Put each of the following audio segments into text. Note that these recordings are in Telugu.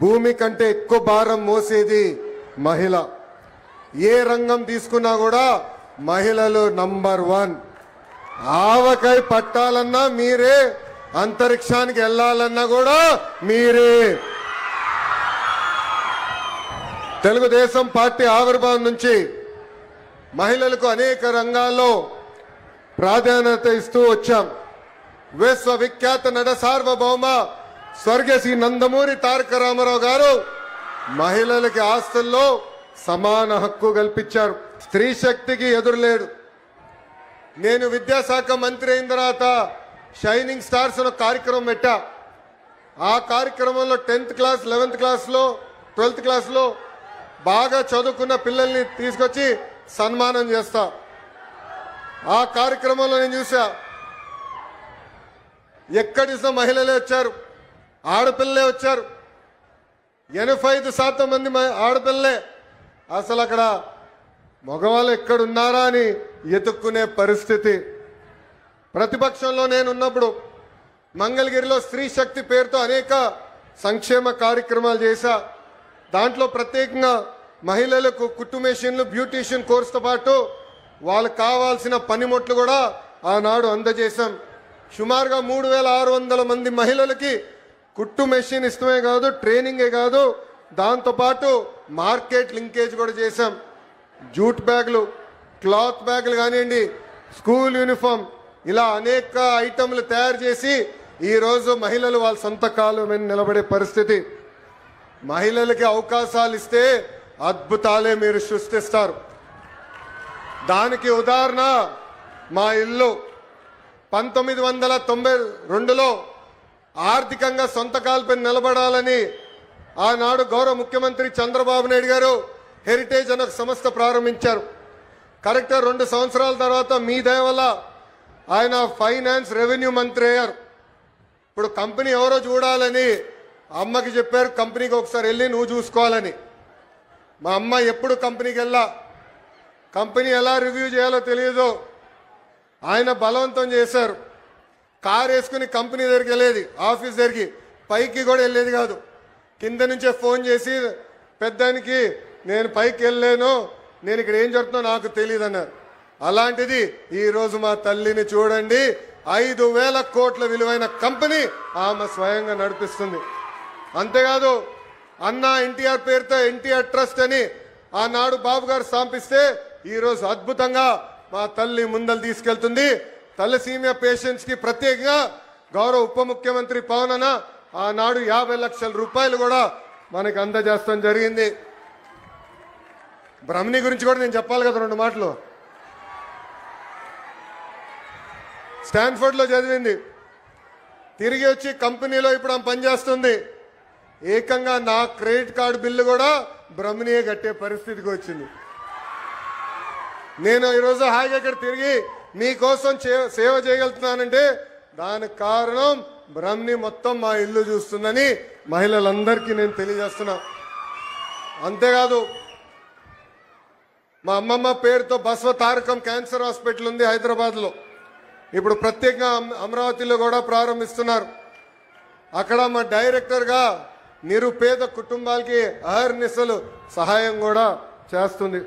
భూమి కంటే ఎక్కువ భారం మోసేది మహిళ. ఏ రంగం తీసుకున్నా కూడా మహిళలు నంబర్ 1. ఆవకాయ పట్టాలన్నా మీరే, అంతరిక్షానికి వెళ్ళాలన్నా కూడా మీరే. తెలుగుదేశం పార్టీ ఆవిర్భావం నుంచి మహిళలకు అనేక రంగాల్లో ప్రాధాన్యత ఇస్తూ వచ్చాం. విశ్వవిఖ్యాత నట సార్వభౌమ స్వర్గశ్రీ నందమూరి తారక రామారావు గారు మహిళలకి ఆస్తుల్లో సమాన హక్కు కల్పించారు. స్త్రీ శక్తికి ఎదురులేడు. నేను విద్యాశాఖ మంత్రి అయిన తర్వాత షైనింగ్ స్టార్స్ అనే కార్యక్రమం పెట్టా. ఆ కార్యక్రమంలో 10th క్లాస్ 11th క్లాస్లో 12th క్లాస్లో బాగా చదువుకున్న పిల్లల్ని తీసుకొచ్చి సన్మానం చేస్తా. ఆ కార్యక్రమంలో నేను చూసా, ఎక్కడి చూసినా మహిళలే వచ్చారు, ఆడపిల్లలే వచ్చారు. 85% మంది ఆడపిల్లలే. అసలు అక్కడ మగవాళ్ళు ఎక్కడున్నారా అని ఎతుక్కునే పరిస్థితి. ప్రతిపక్షంలో నేనున్నప్పుడు మంగళగిరిలో స్త్రీ శక్తి పేరుతో అనేక సంక్షేమ కార్యక్రమాలు చేశా. దాంట్లో ప్రత్యేకంగా మహిళలకు కుట్టు మెషిన్లు, బ్యూటీషియన్ కోర్సుతో పాటు వాళ్ళకు కావాల్సిన పనిముట్లు కూడా ఆనాడు అందజేశాం. సుమారుగా 3600 మంది మహిళలకి కుట్టు మెషిన్ ఇష్టమే కాదు, ట్రైనింగే కాదు, దాంతోపాటు మార్కెట్ లింకేజ్ కూడా చేశాం. జూట్ బ్యాగులు, క్లాత్ బ్యాగులు కానివ్వండి, స్కూల్ యూనిఫామ్, ఇలా అనేక ఐటమ్లు తయారు చేసి ఈరోజు మహిళలు వాళ్ళ సొంత కాలు మీద నిలబడే పరిస్థితి. మహిళలకి అవకాశాలు ఇస్తే అద్భుతాలే మీరు సృష్టిస్తారు. దానికి ఉదాహరణ మా ఇల్లు. 1992లో ఆర్థికంగా సొంత కాలుపై నిలబడాలని ఆనాడు గౌరవ ముఖ్యమంత్రి చంద్రబాబు నాయుడు గారు హెరిటేజ్ అనే ఒక సంస్థ ప్రారంభించారు. కరెక్ట్గా 2 సంవత్సరాల తర్వాత మీ దయ వల్ల ఆయన ఫైనాన్స్ రెవెన్యూ మంత్రి అయ్యారు. ఇప్పుడు కంపెనీ ఎవరో చూడాలని అమ్మకి చెప్పారు, కంపెనీకి ఒకసారి వెళ్ళి నువ్వు చూసుకోవాలని. మా అమ్మ ఎప్పుడు కంపెనీకి వెళ్ళా, కంపెనీ ఎలా రివ్యూ చేయాలో తెలియదు. ఆయన బలవంతం చేశారు. కారు వేసుకుని కంపెనీ దగ్గరికి వెళ్ళేది, ఆఫీస్ దగ్గరికి, పైకి కూడా వెళ్ళేది కాదు. కింద నుంచే ఫోన్ చేసి పెద్దానికి నేను పైకి వెళ్ళలేను, నేను ఇక్కడ ఏం జరుగుతుందో నాకు తెలియదు అన్నారు. అలాంటిది ఈరోజు మా తల్లిని చూడండి, 5,000 కోట్ల విలువైన కంపెనీ ఆమె స్వయంగా నడిపిస్తుంది. అంతేకాదు అన్నా ఎన్టీఆర్ పేరుతో ఎన్టీఆర్ ట్రస్ట్ అని ఆనాడు బాబు గారు స్థాపిస్తే ఈరోజు అద్భుతంగా మా తల్లి ముందలు తీసుకెళ్తుంది. తలసీమియా పేషెంట్స్ కి ప్రత్యేకంగా గౌరవ ఉప ముఖ్యమంత్రి పవన్ అన్న ఆనాడు 50 లక్షల రూపాయలు కూడా మనకి అందజేస్తాం జరిగింది. బ్రహ్మణి గురించి కూడా నేను చెప్పాలి కదా 2 మాటలు. స్టాన్ఫర్డ్లో చదివింది, తిరిగి వచ్చి కంపెనీలో ఇప్పుడు ఆమె పనిచేస్తుంది. ఏకంగా నా క్రెడిట్ కార్డు బిల్లు కూడా బ్రహ్మణియే కట్టే పరిస్థితికి వచ్చింది. నేను ఈరోజు హాయిగా ఇక్కడ తిరిగి మీకోసం సేవ చేయగలుగుతున్నానంటే దానికి కారణం బ్రహ్మణి మొత్తం మా ఇల్లు చూస్తుందని మహిళలందరికీ నేను తెలియజేస్తున్నా. అంతేకాదు మా అమ్మమ్మ పేరుతో బసవ తారకం క్యాన్సర్ హాస్పిటల్ ఉంది హైదరాబాద్లో. ఇప్పుడు ప్రత్యేకంగా అమరావతిలో కూడా ప్రారంభిస్తున్నారు. అక్కడ మా డైరెక్టర్గా నిరుపేద కుటుంబాలకి అహర్నిశలు సహాయం కూడా చేస్తుంది.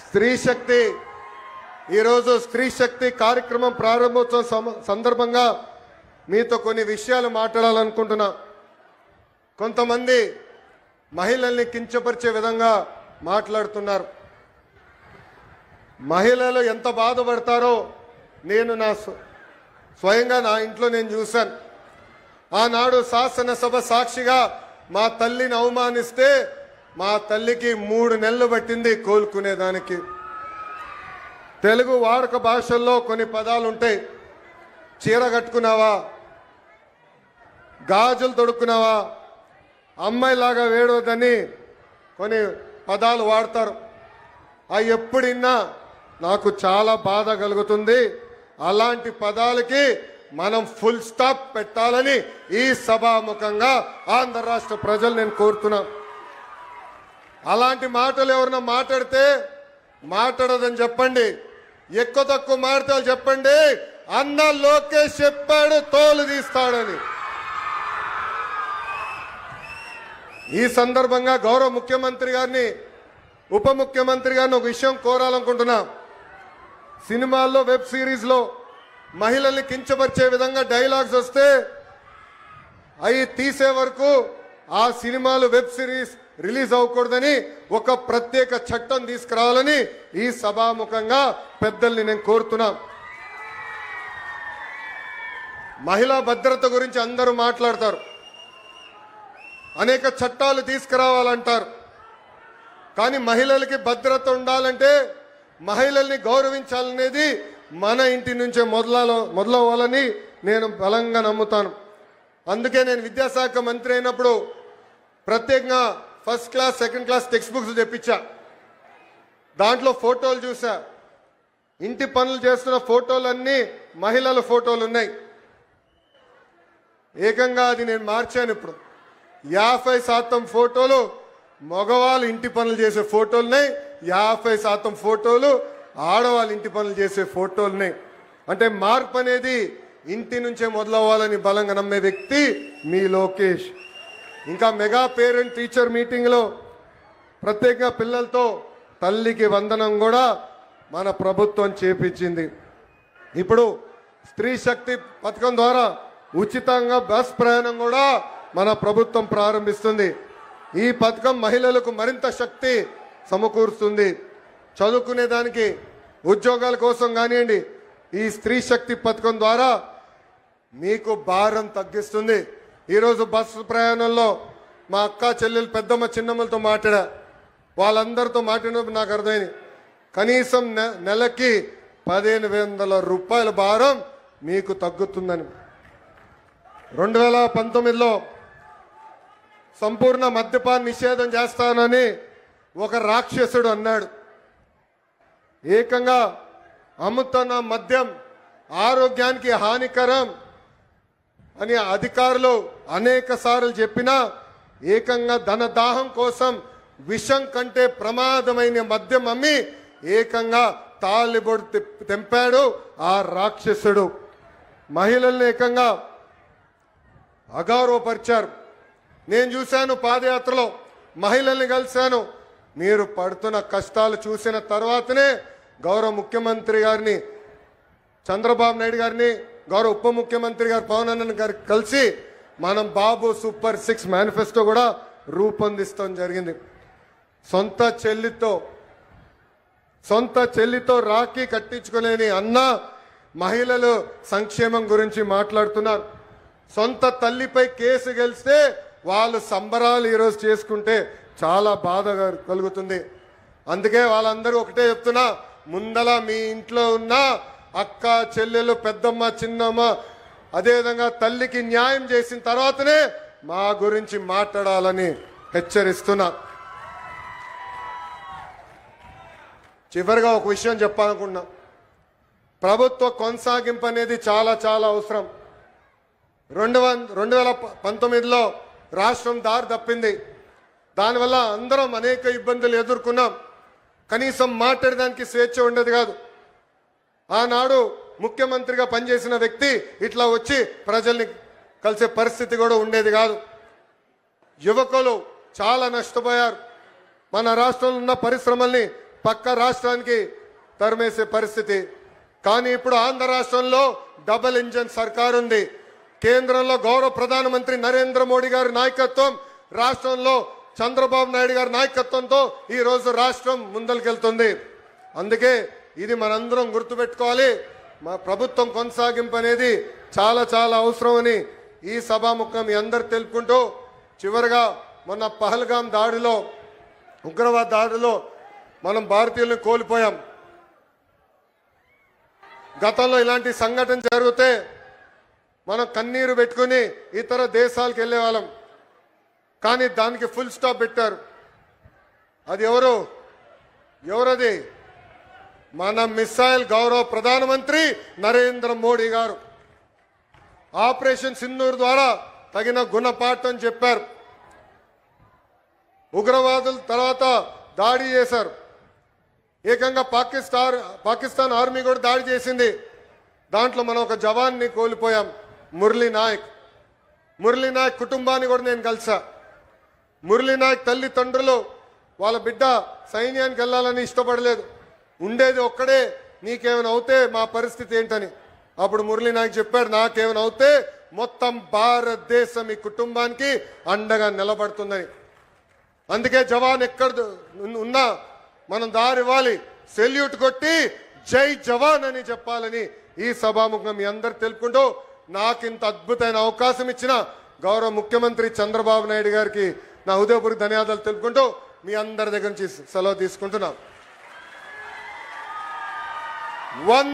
స్త్రీ శక్తి, ఈరోజు స్త్రీ శక్తి కార్యక్రమం ప్రారంభోత్సవం సందర్భంగా మీతో కొన్ని విషయాలు మాట్లాడాలనుకుంటున్నా. కొంతమంది మహిళల్ని కించపరిచే విధంగా మాట్లాడుతున్నారు. మహిళలు ఎంత బాధపడతారో నేను స్వయంగా నా ఇంట్లో నేను చూశాను. ఆనాడు శాసనసభ సాక్షిగా మా తల్లిని అవమానిస్తే మా తల్లికి 3 నెలలు పట్టింది కోలుకునేదానికి. తెలుగు వాడుక భాషల్లో కొన్ని పదాలు ఉంటాయి. చీర కట్టుకున్నావా, గాజులు తొడుక్కున్నావా, అమ్మాయిలాగా వేడవద్దని కొన్ని పదాలు వాడతారు. అవి ఎప్పుడిన్నా నాకు చాలా బాధ కలుగుతుంది. అలాంటి పదాలకి మనం ఫుల్ స్టాప్ పెట్టాలని ఈ సభాముఖంగా ఆంధ్ర రాష్ట్ర ప్రజలు నేను కోరుతున్నా. అలాంటి మాటలు ఎవరైనా మాట్లాడితే మాట్లాడదని చెప్పండి. ఎక్కువ తక్కువ మాట్లాడాలి చెప్పండి. అన్న లోకేష్ చెప్పాడు తోలు తీస్తాడని. ఈ సందర్భంగా గౌరవ ముఖ్యమంత్రి గారిని ఉప ముఖ్యమంత్రి గారిని ఒక విషయం కోరాలనుకుంటున్నా. సినిమాల్లో వెబ్ సిరీస్లో మహిళల్ని కించపరిచే విధంగా డైలాగ్స్ వస్తే అవి తీసే వరకు ఆ సినిమాలు వెబ్ సిరీస్ రిలీజ్ అవ్వకూడదని ఒక ప్రత్యేక చట్టం తీసుకురావాలని ఈ సభాముఖంగా పెద్దల్ని నేను కోరుతున్నా. మహిళా భద్రత గురించి అందరూ మాట్లాడతారు, అనేక చట్టాలు తీసుకురావాలంటారు. కానీ మహిళలకి భద్రత ఉండాలంటే మహిళల్ని గౌరవించాలనేది మన ఇంటి నుంచే మొదలవ్వాలని నేను బలంగా నమ్ముతాను. అందుకే నేను విద్యాశాఖ మంత్రి అయినప్పుడు ప్రత్యేకంగా first class second class text books తెప్పించా. దాంట్లో ఫోటోలు చూసా. ఇంటి పనులు చేస్తున్న ఫోటోలన్నీ మహిళల ఫోటోలు ఉన్నాయి. ఏకంగా అది నేను మార్చాను. ఇప్పుడు 50% ఫోటోలు మగవాళ్ళు ఇంటి పనులు చేసే ఫోటోలున్నాయి, 50% ఫోటోలు ఆడవాళ్ళు ఇంటి పనులు చేసే ఫోటోలున్నాయి. అంటే మార్పు అనేది ఇంటి నుంచే మొదలవ్వాలని బలంగా నమ్మే వ్యక్తి మీ లోకేష్. ఇంకా మెగా పేరెంట్ టీచర్ మీటింగ్లో ప్రత్యేకంగా పిల్లలతో తల్లికి వందనం కూడా మన ప్రభుత్వం చేపించింది. ఇప్పుడు స్త్రీ శక్తి పథకం ద్వారా ఉచితంగా బస్ ప్రయాణం కూడా మన ప్రభుత్వం ప్రారంభిస్తుంది. ఈ పథకం మహిళలకు మరింత శక్తి సమకూరుస్తుంది. చదువుకునే దానికి ఉద్యోగాల కోసం కానివ్వండి, ఈ స్త్రీ శక్తి పథకం ద్వారా మీకు భారం తగ్గిస్తుంది. ఈరోజు బస్సు ప్రయాణంలో మా అక్క చెల్లెలు పెద్దమ్మ చిన్నమ్మలతో మాట్లాడా. వాళ్ళందరితో మాట్లాడినప్పుడు నాకు అర్థమైంది, కనీసం నెలకి 1500 రూపాయల భారం మీకు తగ్గుతుందని. 2019లో సంపూర్ణ మద్యపాన నిషేధం చేస్తానని ఒక రాక్షసుడు అన్నాడు. ఏకంగా అమ్ముతున్న మద్యం ఆరోగ్యానికి హానికరం అని అధికారులు అనేక సార్లు చెప్పినా ఏకంగా ధనదాహం కోసం విషం కంటే ప్రమాదమైన మద్యం అమ్మి ఏకంగా తాలిబొడు తెంపాడు ఆ రాక్షసుడు. మహిళల్ని ఏకంగా అగౌరవపరిచారు. నేను చూశాను, పాదయాత్రలో మహిళల్ని కలిశాను. మీరు పడుతున్న కష్టాలు చూసిన తర్వాతనే గౌరవ ముఖ్యమంత్రి గారిని చంద్రబాబు నాయుడు గారిని, గౌరవ ఉప ముఖ్యమంత్రి గారు పవన్ అన్న గారు కలిసి మనం బాబు సూపర్ 6 మేనిఫెస్టో కూడా రూపొందిస్తాం జరిగింది. సొంత చెల్లితో రాఖీ కట్టించుకోలేని అన్న మహిళలు సంక్షేమం గురించి మాట్లాడుతున్నారు. సొంత తల్లిపై కేసు గెలిస్తే వాళ్ళు సంబరాలు ఈరోజు చేసుకుంటే చాలా బాధ కలుగుతుంది. అందుకే వాళ్ళందరూ ఒకటే చెప్తున్నా, ముందల మీ ఇంట్లో ఉన్న అక్క చెల్లెలు పెద్దమ్మ చిన్నమ్మ అదేవిధంగా తల్లికి న్యాయం చేసిన తర్వాతనే మా గురించి మాట్లాడాలని హెచ్చరిస్తున్నా. చివరిగా ఒక విషయం చెప్పాలనుకున్నా. ప్రభుత్వ కొనసాగింపు అనేది చాలా చాలా అవసరం. 2019లో రాష్ట్రం దారి తప్పింది. దానివల్ల అందరం అనేక ఇబ్బందులు ఎదుర్కొన్నాం. కనీసం మాట్లాడడానికి స్వేచ్ఛ ఉండేది కాదు. ఆనాడు ముఖ్యమంత్రిగా పనిచేసిన వ్యక్తి ఇట్లా వచ్చి ప్రజల్ని కలిసే పరిస్థితి కూడా ఉండేది కాదు. యువకులు చాలా నష్టపోయారు. మన రాష్ట్రంలో ఉన్న పరిశ్రమల్ని పక్క రాష్ట్రానికి తరిమేసే పరిస్థితి. కానీ ఇప్పుడు ఆంధ్ర రాష్ట్రంలో డబుల్ ఇంజన్ సర్కార్ ఉంది. కేంద్రంలో గౌరవ ప్రధానమంత్రి నరేంద్ర మోడీ గారి నాయకత్వం, రాష్ట్రంలో చంద్రబాబు నాయుడు గారి నాయకత్వంతో ఈ రోజు రాష్ట్రం ముందరికెళ్తుంది. అందుకే ఇది మనందరం గుర్తుపెట్టుకోవాలి. మా ప్రభుత్వం కొనసాగింపు అనేది చాలా చాలా అవసరమని ఈ సభాముఖం మీ అందరు తెలుపుకుంటూ, చివరిగా మొన్న పహల్గాం దాడిలో, ఉగ్రవాద దాడిలో మనం భారతీయులను కోల్పోయాం. గతంలో ఇలాంటి సంఘటన జరిగితే మనం కన్నీరు పెట్టుకుని ఇతర దేశాలకు వెళ్ళే వాళ్ళం. కానీ దానికి ఫుల్ స్టాప్ పెట్టారు. అది ఎవరది? మన మిసైల్ గౌరవ ప్రధానమంత్రి నరేంద్ర మోడీ గారు ఆపరేషన్ సింధూర్ ద్వారా తగిన గుణపాఠం చెప్పారు. ఉగ్రవాదుల తర్వాత దాడి చేశారు. ఏకంగా పాకిస్తాన్ ఆర్మీ కూడా దాడి చేసింది. దాంట్లో మనం ఒక జవాన్ని కోల్పోయాం, మురళీ నాయక్ కుటుంబాన్ని కూడా నేను కలిసా. మురళీ నాయక్ తల్లిదండ్రులు వాళ్ళ బిడ్డ సైన్యానికి వెళ్ళాలని ఇష్టపడలేదు. ఉండేది ఒక్కడే, నీకేమైనా అవుతే మా పరిస్థితి ఏంటని. అప్పుడు మురళీ నాయక్ చెప్పాడు, నాకేమైనా అవుతే మొత్తం భారతదేశం ఈ కుటుంబానికి అండగా నిలబడుతుందని. అందుకే జవాన్ ఎక్కడ ఉన్నా మనం దారివ్వాలి, సెల్యూట్ కొట్టి జై జవాన్ అని చెప్పాలని ఈ సభాముఖం మీ అందరు తెలుపుకుంటూ, నాకు ఇంత అద్భుతమైన అవకాశం ఇచ్చిన గౌరవ ముఖ్యమంత్రి చంద్రబాబు నాయుడు గారికి నా హృదయపూర్వక ధన్యవాదాలు తెలుపుకుంటూ మీ అందరి దగ్గర నుంచి సెలవు తీసుకుంటున్నాం.